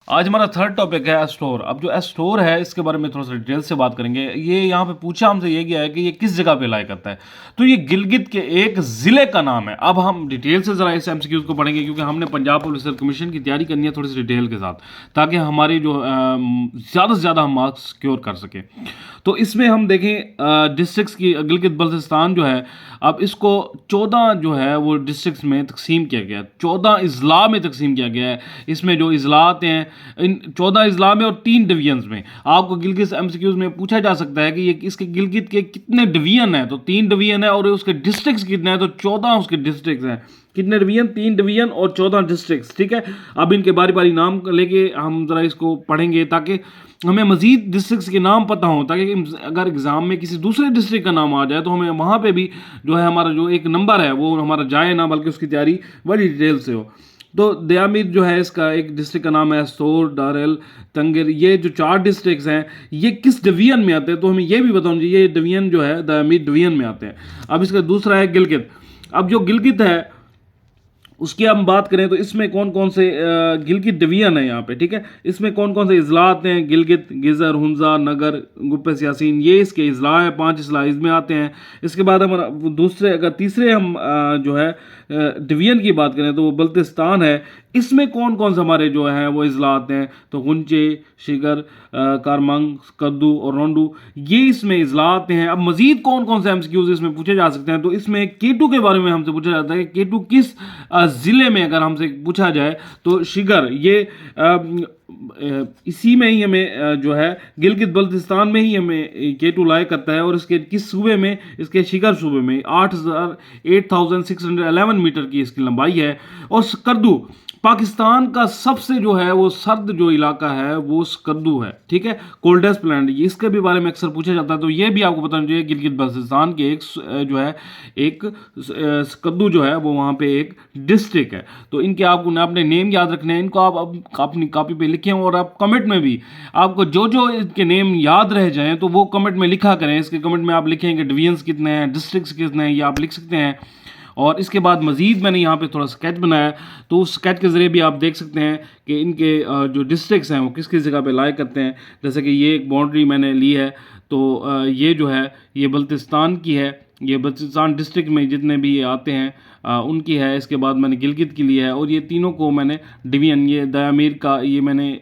आज हमारा third topic है एस्टोर। अब जो एस्टोर है इसके बारे में थोड़ा सा डिटेल से बात करेंगे। ये यहाँ पे पूछा हमसे ये गया है कि ये किस जगह पे लाई करता है, तो ये गिलगित के एक ज़िले का नाम है। अब हम डिटेल से ज़रा इस एमसीक्यूज़ को पढ़ेंगे क्योंकि हमने पंजाब पुलिस सर्विस कमीशन की तैयारी करनी है थोड़ी सी डिटेल के साथ, ताकि हमारी जो ज़्यादा से ज़्यादा हम मार्क्स सिक्योर कर सकें। तो इसमें हम देखें डिस्ट्रिक्ट्स की, गिलगित बल्तिस्तान जो है अब इसको 14 जो है वो डिस्ट्रिक्ट्स में तकसीम किया गया है, 14 अजला में तकसीम किया गया है। इसमें जो अजलात हैं इन 14 अजला में और 3 डिवीजन्स में। आपको गिलगित एमसीक्यूज में पूछा जा सकता है कि ये इसके गिलगित के कितने डिवीजन हैं, तो 3 डिवीजन है, और उसके डिस्ट्रिक्ट्स कितने हैं, तो 14 उसके डिस्ट्रिक्ट्स हैं। कितने डिवीजन? 3 डिवीजन और 14 डिस्ट्रिक्ट्स, ठीक है। अब इनके बारी बारी नाम लेके हम ज़रा इसको पढ़ेंगे ताकि हमें मजीद डिस्ट्रिक्ट्स के नाम पता हो, ताकि अगर एग्ज़ाम में किसी दूसरे डिस्ट्रिक्ट का नाम आ जाए तो हमें वहाँ पे भी जो है हमारा जो एक नंबर है वो हमारा जाए ना, बल्कि उसकी तैयारी बड़ी डिटेल से हो। तो दयामीर जो है इसका एक डिस्ट्रिक्ट का नाम है, सोर, डारेल, तंगेर। ये जो 4 डिस्ट्रिक्ट्स हैं ये किस डिवीजन में आते हैं, तो हमें ये भी बताना चाहिए। ये डिवीजन जो है दयामीर डिवीजन में आते हैं। अब इसका दूसरा है गिलगित। अब जो गिलगित है उसकी हम बात करें तो इसमें कौन कौन से गिलगित डिवीजन है यहाँ पे, ठीक है। इसमें कौन कौन से अजला आते हैं? गिलगित, गिजर, हुंजा, नगर, गुप्पस, यासीन, ये इसके अजला हैं। 5 अजला इसमें आते हैं। इसके बाद हमारा दूसरे, अगर तीसरे हम जो है डिवीजन की बात करें तो वो बल्तिस्तान है। इसमें कौन कौन से हमारे जो हैं वो अजला आते हैं? तो गुंचे, शिगर, कारमंग, कद्दू और रोंडू, ये इसमें अजला आते हैं। अब मजीद कौन कौन से एमसीक्यूज इसमें पूछे जा सकते हैं, तो इसमें केटू के बारे में हमसे पूछा जाता है कि केटू किस ज़िले में, अगर हमसे पूछा जाए तो शिगर, ये इसी में ही हमें जो है गिलगित बल्तिस्तान में ही हमें केटू लाई करता है। और इसके किस सूबे में? इसके शिगर सूबे में। 8611 मीटर की इसकी लंबाई है। और स्कर्दू पाकिस्तान का सबसे जो है वो सर्द जो इलाका है वो स्कर्दू है, ठीक है। कोल्डेस्ट प्लैनेट, इसके भी बारे में अक्सर पूछा जाता है, तो ये भी आपको बताना चाहिए। गिलगित बल्तिस्तान के एक जो है एक स्कर्दू जो है वो वहाँ पे एक डिस्ट्रिक्ट है। तो इनके आपको अपने नेम याद रखने हैं। इनको आप अपनी कॉपी पे लिखें, और आप कमेंट में भी आपको जो जो इनके नेम याद रह जाएं तो वो कमेंट में लिखा करें। इसके कमेंट में आप लिखें कि डिवीजन्स कितने हैं, डिस्ट्रिक्ट्स कितने हैं, ये आप लिख सकते हैं। और इसके बाद मज़ीद मैंने यहाँ पे थोड़ा स्केच बनाया, तो उस स्केच के ज़रिए भी आप देख सकते हैं कि इनके जो डिस्ट्रिक्ट्स हैं वो किस किस जगह पे लाए करते हैं। जैसे कि ये एक बाउंड्री मैंने ली है, तो ये जो है ये बल्तिस्तान की है। ये बल्तिस्तान डिस्ट्रिक्ट में जितने भी ये आते हैं उनकी है। इसके बाद मैंने गिलगित की ली है, और ये तीनों को मैंने डिवीजन, ये दयामीर का ये मैंने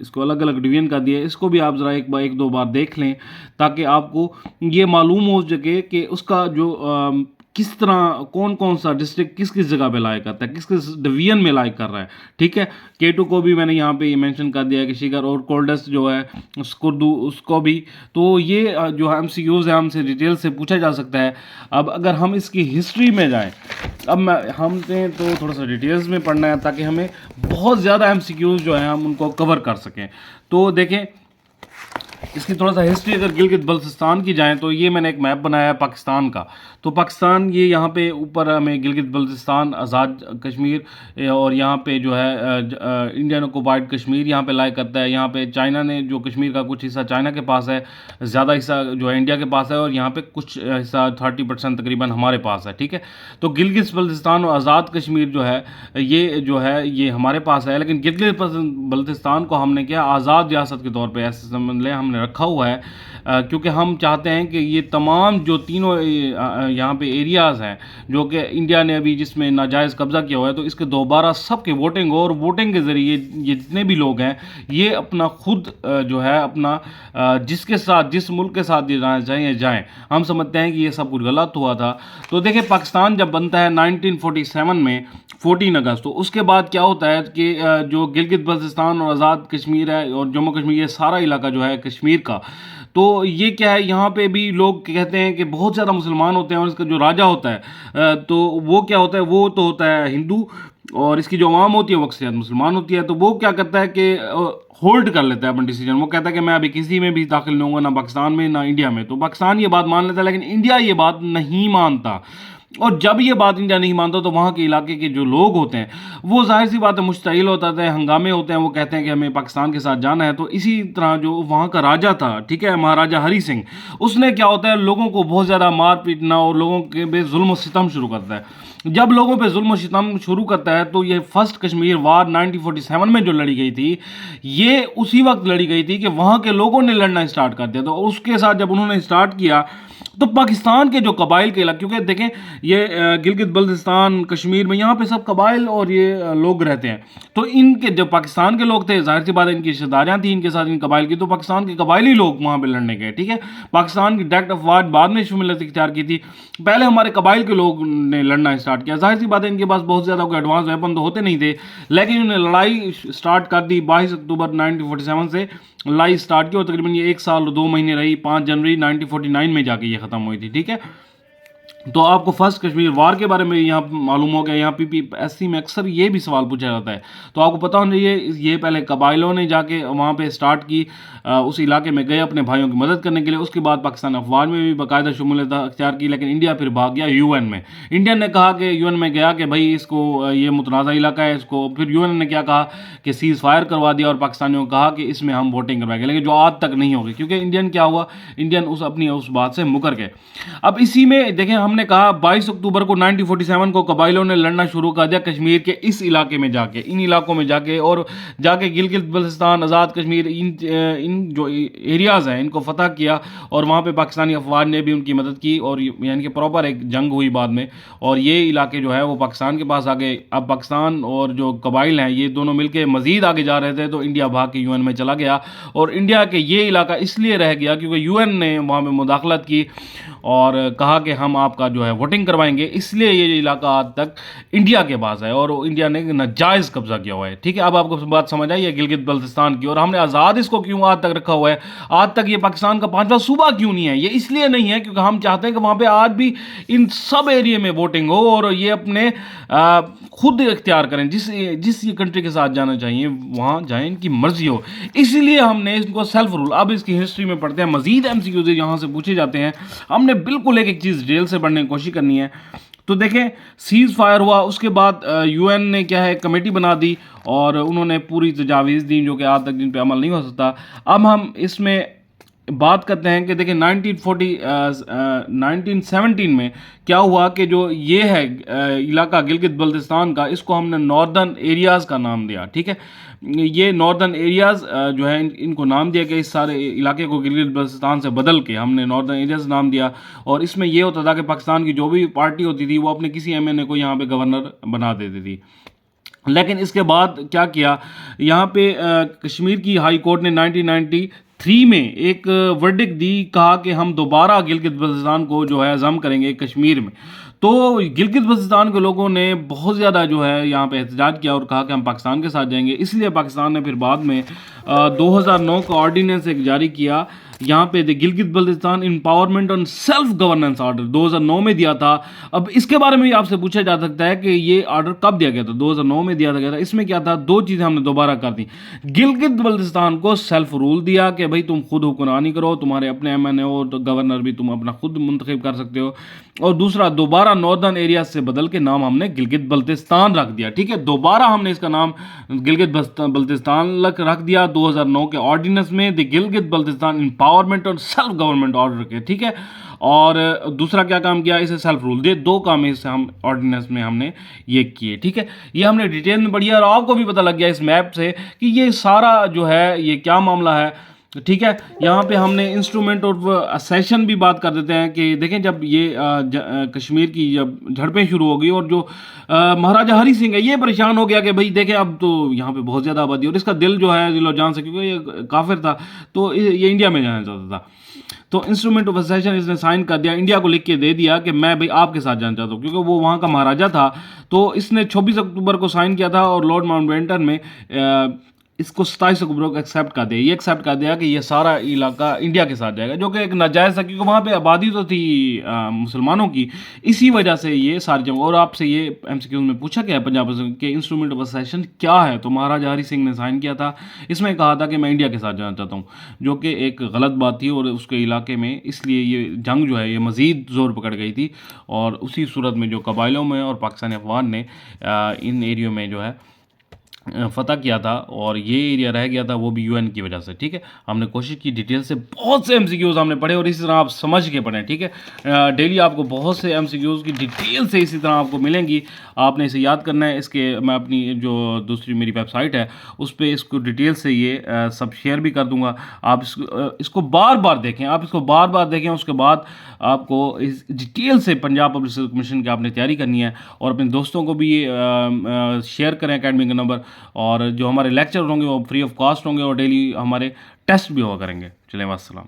इसको अलग अलग डिवीजन का दिया है। इसको भी आप ज़रा एक दो बार देख लें ताकि आपको ये मालूम हो सके कि उसका जो किस तरह कौन कौन सा डिस्ट्रिक्ट किस किस जगह पे लाइक करता है, किस किस डिवीजन में लाइक कर रहा है, ठीक है। केटू को भी मैंने यहाँ पे मेंशन कर दिया है कि शिगर, और कोल्डेस्ट जो है स्कुर्दू उसको भी। तो ये जो एमसीक्यूज है हमसे डिटेल से पूछा जा सकता है। अब अगर हम इसकी हिस्ट्री में जाएं, अब हमने तो थोड़ा सा डिटेल्स में पढ़ना है ताकि हमें बहुत ज़्यादा एमसीक्यूज जो है हम उनको कवर कर सकें। तो देखें इसकी थोड़ा सा हिस्ट्री अगर गिलगित बल्तिस्तान की जाए तो ये मैंने एक मैप बनाया है पाकिस्तान का। तो पाकिस्तान ये यहाँ पे ऊपर हमें गिलगित बल्तिस्तान, आज़ाद कश्मीर, और यहाँ पे जो है इंडियन ऑक्युपाइड कश्मीर यहाँ पे लाई करता है। यहाँ पे चाइना ने जो कश्मीर का कुछ हिस्सा चाइना के पास है, ज़्यादा हिस्सा जो है इंडिया के पास है, और यहाँ पे कुछ हिस्सा 30% तकरीबन हमारे पास है, ठीक है। तो गिलगित बल्तिस्तान और आज़ाद कश्मीर जो है ये हमारे पास है, लेकिन गिलगित बल्तिस्तान को हमने क्या आज़ाद रियासत के तौर पर ऐसे समझ लें हमने रखा हुआ है, क्योंकि हम चाहते हैं कि ये तमाम जो तीनों यहाँ पे एरियाज़ हैं जो कि इंडिया ने अभी जिसमें नाजायज़ कब्ज़ा किया हुआ है, तो इसके दोबारा सबके वोटिंग हो, और वोटिंग के ज़रिए ये जितने भी लोग हैं ये अपना खुद जो है अपना जिसके साथ जिस मुल्क के साथ ये जाना चाहिए जाएँ। हम समझते हैं कि ये सब कुछ गलत हुआ था। तो देखिए पाकिस्तान जब बनता है 1947 में 14 अगस्त, तो उसके बाद क्या होता है कि जो गिलगित बल्तिस्तान और आज़ाद कश्मीर है और जम्मू कश्मीर, ये सारा इलाका जो है कश्मीर का, तो ये क्या है यहाँ पे भी लोग कहते हैं कि बहुत ज़्यादा मुसलमान होते हैं, और इसका जो राजा होता है तो वो क्या होता है, वो तो होता है हिंदू, और इसकी जो आवाम होती है वो अक्सरियत मुसलमान होती है। तो वो क्या करता है कि होल्ड कर लेता है अपना डिसीजन। वो कहता है कि मैं अभी किसी में भी दाखिल नहीं होऊंगा, ना पाकिस्तान में ना इंडिया में। तो पाकिस्तान ये बात मान लेता है, लेकिन इंडिया ये बात नहीं मानता। और जब ये बात इंडिया नहीं मानता तो वहाँ के इलाके के जो लोग होते हैं वो जाहिर सी बात है मुश्तइल होता है, हंगामे होते हैं, वो कहते हैं कि हमें पाकिस्तान के साथ जाना है। तो इसी तरह जो वहाँ का राजा था, ठीक है, महाराजा हरी सिंह, उसने क्या होता है लोगों को बहुत ज़्यादा मार पीटना और लोगों के पे जुल्म सितम शुरू करता है। जब लोगों पे जुल्म सितम शुरू करता है तो ये फर्स्ट कश्मीर वार 1947 में जो लड़ी गई थी, ये उसी वक्त लड़ी गई थी कि वहाँ के लोगों ने लड़ना स्टार्ट कर दिया। तो उसके साथ जब उन्होंने स्टार्ट किया तो पाकिस्तान के जो कबाइल के इलाके, क्योंकि देखें ये गिलगित बल्तिस्तान कश्मीर में यहाँ पे सब कबाइल और ये लोग रहते हैं। तो इनके जो पाकिस्तान के लोग थे, जाहिर सी बात है इनकी रिश्तेदारियाँ थी इनके साथ इन कबाइल की, तो पाकिस्तान के कबाइली लोग वहाँ पे लड़ने गए, ठीक है। पाकिस्तान की डायरेक्ट अफवाज बाद में शुमिलियत इख्तियार की थी, पहले हमारे कबाइल के लोग ने लड़ना स्टार्ट किया। जाहिर सी बात है इनके पास बहुत ज़्यादा कोई एडवांस वेपन तो होते नहीं थे, लेकिन उन्होंने लड़ाई स्टार्ट कर दी। 22 अक्टूबर 1947 से लड़ाई स्टार्ट की और तकरीबन ये 1 साल और 2 महीने रही। 5 जनवरी 1949 में जाके ये ख़त्म हुई थी, ठीक है। तो आपको फर्स्ट कश्मीर वार के बारे में यहाँ मालूम हो गया। यहाँ PPSC में अक्सर ये भी सवाल पूछा जाता है, तो आपको पता होना चाहिए ये पहले कबाइलों ने जाके वहाँ पे स्टार्ट की, उस इलाके में गए अपने भाइयों की मदद करने के लिए। उसके बाद पाकिस्तान अफवाज में भी बाकायदा शमूलियत अख्तियार की, लेकिन इंडिया फिर भाग गया UN में। इंडिया ने कहा कि UN में गया कि भाई इसको ये मुतनाज़ा इलाका है, इसको फिर UN ने क्या कहा कि सीज़ फायर करवा दिया और पाकिस्तानियों को कहा कि इसमें हम वोटिंग करवाएंगे, लेकिन जो आज तक नहीं होगी, क्योंकि इंडियन क्या हुआ, इंडियन उस बात से मुकर गए। अब इसी में देखें हमने कहा 22 अक्टूबर को 1947 को कबाइलों ने लड़ना शुरू कर दिया कश्मीर के इस इलाके में जाके, इन इलाकों में जाके, और जाके गिलगित बल्तिस्तान, आज़ाद कश्मीर, इन जो एरियाज़ हैं इनको फतह किया। और वहाँ पे पाकिस्तानी अफवाज ने भी उनकी मदद की और यानी कि प्रॉपर एक जंग हुई बाद में, और ये इलाके जो है वो पाकिस्तान के पास आ गए। अब पाकिस्तान और जो कबाइल हैं ये दोनों मिलकर मज़ीद आगे जा रहे थे, तो इंडिया भाग के UN में चला गया। और इंडिया के ये इलाका इसलिए रह गया क्योंकि UN ने वहाँ पर मुदाखलत की और कहा कि हम आपका जो है वोटिंग करवाएंगे, इसलिए ये इलाका आज तक इंडिया के पास है और इंडिया ने नाजायज़ कब्जा किया हुआ है, ठीक है। अब आपको बात समझ आई है गिलगित बल्तिस्तान की, और हमने आज़ाद इसको क्यों आज तक रखा हुआ है, आज तक ये पाकिस्तान का 5वां सूबा क्यों नहीं है। ये इसलिए नहीं है क्योंकि हम चाहते हैं कि वहाँ पर आज भी इन सब एरिया में वोटिंग हो और ये अपने खुद इख्तियार करें, जिस ये कंट्री के साथ जाना चाहिए वहाँ जाएं, इनकी मर्जी हो। इसीलिए हमने इसको सेल्फ रूल, अब इसकी हिस्ट्री में पढ़ते हैं, मजीद MCQs यहाँ से पूछे जाते हैं। हमने बिल्कुल एक चीज़ डिटेल से पढ़ने की कोशिश करनी है। तो देखें सीज़ फायर हुआ, उसके बाद UN ने क्या है कमेटी बना दी और उन्होंने पूरी तजावीज़ दी जो कि आज तक जिन पे अमल नहीं हो सकता। अब हम इसमें बात करते हैं कि देखिए 1917 में क्या हुआ कि जो ये है इलाका गिलगित बल्तिस्तान का, इसको हमने नॉर्दर्न एरियाज़ का नाम दिया, ठीक है। ये नॉर्दर्न एरियाज़ जो है इनको नाम दिया कि इस सारे इलाके को गिलगित बल्तिस्तान से बदल के हमने नॉर्दर्न एरियाज़ नाम दिया। और इसमें यह होता था कि पाकिस्तान की जो भी पार्टी होती थी वो अपने किसी MNA को यहाँ पे गवर्नर बना देती थी। लेकिन इसके बाद क्या किया, यहाँ पे कश्मीर की हाई कोर्ट ने 1993 में एक वर्डिक्ट दी, कहा कि हम दोबारा गिलगित बल्तिस्तान को जो है ज़म करेंगे कश्मीर में। तो गिलगित बल्तिस्तान के लोगों ने बहुत ज़्यादा जो है यहाँ पे एहतजाज किया और कहा कि हम पाकिस्तान के साथ जाएंगे। इसलिए पाकिस्तान ने फिर बाद में 2009 का ऑर्डिनेंस एक जारी किया, यहाँ पे Gilgit Baltistan empowerment on self governance order 2009 में दिया था। अब इसके बारे में भी आपसे पूछा जा सकता है कि ये ऑर्डर कब दिया गया था। 2009 में दिया गया था। इसमें क्या था, दो चीज़ें हमने दोबारा कर दी। गिलगित बल्तिस्तान को सेल्फ रूल दिया कि भाई तुम खुद हुक्मरानी करो, तुम्हारे अपने MNA हो तो गवर्नर भी तुम अपना खुद मुंतखब कर सकते हो। और दूसरा, दोबारा नॉर्दर्न एरिया से बदल के नाम हमने गिलगित बल्तिस्तान रख दिया, ठीक है। दोबारा हमने इसका नाम गिलगित बल्तिस्तान रख दिया 2009 के ऑर्डिनेंस में, द गिलगित बल्तिस्तान एम्पावरमेंट और सेल्फ गवर्नमेंट ऑर्डर के, ठीक है। और दूसरा क्या काम किया, इसे सेल्फ रूल दे, दो काम इससे हम ऑर्डिनेंस में हमने ये किए, ठीक है। ये हमने डिटेल में पढ़ी और आपको भी पता लग गया इस मैप से कि ये सारा जो है ये क्या मामला है, ठीक है। यहाँ पे हमने इंस्ट्रूमेंट ऑफ असेशन भी बात कर देते हैं कि देखें जब ये कश्मीर की जब झड़पें शुरू हो गई और जो महाराजा हरी सिंह है ये परेशान हो गया कि भाई देखें अब तो यहाँ पे बहुत ज़्यादा आबादी और इसका दिल जो है दिलो जान से, क्योंकि ये काफिर था तो ये इंडिया में जाना चाहता था। तो इंस्ट्रूमेंट ऑफ असेशन इसने साइन कर दिया, इंडिया को लिख के दे दिया कि मैं भाई आपके साथ जाना चाहता हूँ, क्योंकि वो वहाँ का महाराजा था। तो इसने 26 अक्टूबर को साइन किया था और लॉर्ड माउंटबेटन में इसको 27 अक्टूबर को एक्सेप्ट कर दिया, ये एक्सेप्ट कर दिया कि ये सारा इलाका इंडिया के साथ जाएगा, जो कि एक नाजायज़ था क्योंकि वहाँ पे आबादी तो थी मुसलमानों की। इसी वजह से ये सारी जगह, और आपसे ये एमसीक्यूज में पूछा गया है पंजाब के इंस्ट्रूमेंट ऑफ असेशन क्या है, तो महाराजा हरि सिंह ने साइन किया था, इसमें कहा था कि मैं इंडिया के साथ जाना चाहता हूँ, जो कि एक गलत बात थी और उसके इलाके में इसलिए ये जंग जो है ये मज़ीद ज़ोर पकड़ गई थी। और उसी सूरत में जो कबाइलों में और पाकिस्तानी अफवान ने इन एरियो में जो है फ़तह किया था, और ये एरिया रह गया था वो भी यूएन की वजह से। ठीक है, हमने कोशिश की डिटेल से, बहुत से एमसीक्यूज़ हमने पढ़े और इसी तरह आप समझ के पढ़ें। ठीक है, डेली आपको बहुत से एमसीक्यूज़ की डिटेल से इसी तरह आपको मिलेंगी, आपने इसे याद करना है। इसके मैं अपनी जो दूसरी मेरी वेबसाइट है उस पर इसको डिटेल से ये सब शेयर भी कर दूंगा। आप इसको बार बार देखें, आप इसको बार बार देखें, उसके बाद आपको इस डिटेल से पंजाब पब्लिक सर्विस कमीशन की आपने तैयारी करनी है, और अपने दोस्तों को भी ये शेयर करें अकेडमी का नंबर। और जो हमारे लेक्चर होंगे वो फ्री ऑफ कॉस्ट होंगे और डेली हमारे टेस्ट भी हुआ करेंगे। चलें, वास्सलाम।